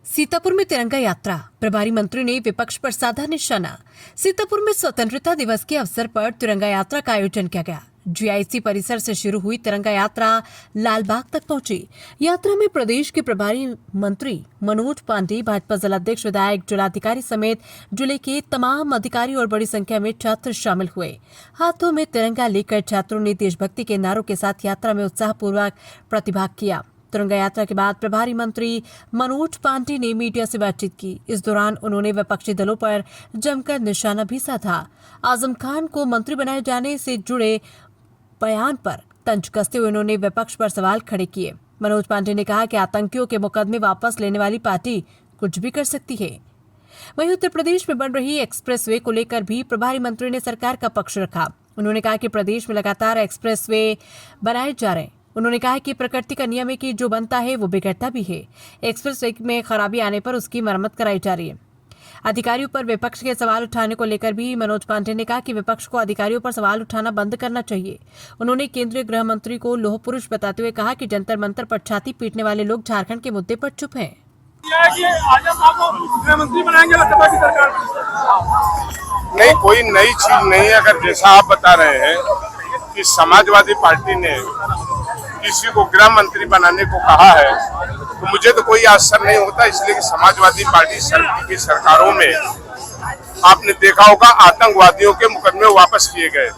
सीतापुर में तिरंगा यात्रा, प्रभारी मंत्री ने विपक्ष पर साधा निशाना। सीतापुर में स्वतंत्रता दिवस के अवसर पर तिरंगा यात्रा का आयोजन किया गया। जीआईसी परिसर से शुरू हुई तिरंगा यात्रा लालबाग तक पहुंची। यात्रा में प्रदेश के प्रभारी मंत्री मनोज पांडे, भाजपा जिलाध्यक्ष, विधायक, जिलाधिकारी समेत जिले के तमाम अधिकारी और बड़ी संख्या में छात्र शामिल हुए। हाथों में तिरंगा लेकर छात्रों ने देशभक्ति के नारों के साथ यात्रा में उत्साहपूर्वक प्रतिभाग किया। तिरंगा यात्रा के बाद प्रभारी मंत्री मनोज पांडे ने मीडिया से बातचीत की। इस दौरान उन्होंने विपक्षी दलों पर जमकर निशाना भी साधा। आजम खान को मंत्री बनाए जाने से जुड़े बयान पर तंज कसते हुए उन्होंने विपक्ष पर सवाल खड़े किए। मनोज पांडे ने कहा कि आतंकियों के मुकदमे वापस लेने वाली पार्टी कुछ भी कर सकती है। वहीं उत्तर प्रदेश में बन रही एक्सप्रेसवे को लेकर भी प्रभारी मंत्री ने सरकार का पक्ष रखा। उन्होंने कहा कि प्रदेश में लगातार एक्सप्रेसवे बनाए जा रहे हैं। उन्होंने कहा कि प्रकृति का नियम है कि जो बनता है वो बिगड़ता भी है। एक्सप्रेसवे में खराबी आने पर उसकी मरम्मत कराई जा रही है। अधिकारियों पर विपक्ष के सवाल उठाने को लेकर भी मनोज पांडे ने कहा कि विपक्ष को अधिकारियों पर सवाल उठाना बंद करना चाहिए। उन्होंने केंद्रीय गृह मंत्री को लोह पुरुष बताते हुए कहा कि जंतर मंतर पर छाती पीटने वाले लोग झारखंड के मुद्दे पर चुप हैं। नहीं, कोई नई चीज नहीं है। अगर जैसा आप बता रहे हैं कि समाजवादी पार्टी ने किसी को गृह मंत्री बनाने को कहा है, तो मुझे तो कोई असर नहीं होता, इसलिए कि समाजवादी पार्टी की सरकारों में आपने देखा होगा आतंकवादियों के मुकदमे वापस किए गए।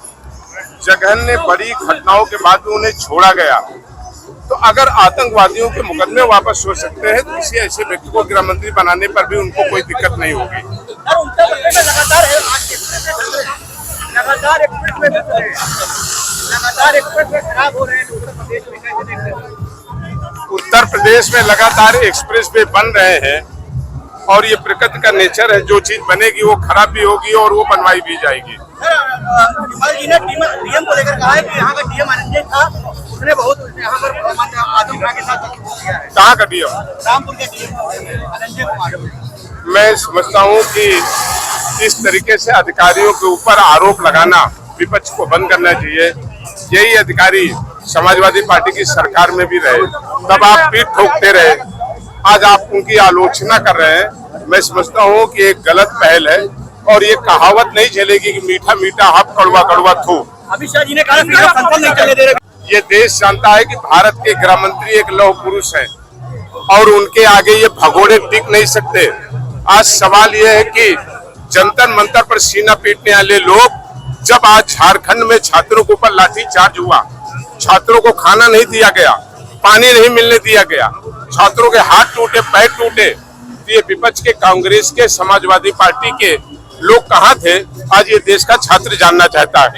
जघन्य बड़ी घटनाओं के बाद भी उन्हें छोड़ा गया। तो अगर आतंकवादियों के मुकदमे वापस हो सकते हैं तो किसी ऐसे व्यक्ति को गृह मंत्री बनाने पर भी उनको कोई दिक्कत नहीं होगी। उत्तर प्रदेश में लगातार एक्सप्रेस वे बन रहे हैं और ये प्रकृति का नेचर है। जो चीज बनेगी वो खराब भी होगी और वो बनवाई भी जाएगी। डीएम को लेकर कहा है कि यहाँ का डीएम अनंजय था, उसने बहुत यहाँ पर आजम खान के साथ किया है। कहाँ का डीएम? रामपुर के डीएम अनंजय कुमार। मैं समझता हूँ कि इस तरीके से अधिकारियों के ऊपर आरोप लगाना विपक्ष को बंद करना चाहिए। यही अधिकारी समाजवादी पार्टी की सरकार में भी रहे, तब आप पीठ ठोकते रहे, आज आप उनकी आलोचना कर रहे हैं। मैं समझता हूँ कि एक गलत पहल है और ये कहावत नहीं चलेगी कि मीठा मीठा हब कड़वा कड़वा थू। अमित शाह जी ने कहा नहीं चलने दे रहे। ये देश जानता है कि भारत के गृह मंत्री एक लौह पुरुष है और उनके आगे ये भगोड़े टिक नहीं सकते। आज सवाल ये है कि जंतर मंतर पर सीना पीटने वाले लोग, जब आज झारखंड में छात्रों के ऊपर लाठीचार्ज हुआ, छात्रों को खाना नहीं दिया गया, पानी नहीं मिलने दिया गया, छात्रों के हाथ टूटे, पैर टूटे, तो ये विपक्ष के, कांग्रेस के, समाजवादी पार्टी के लोग कहाँ थे? आज ये देश का छात्र जानना चाहता है।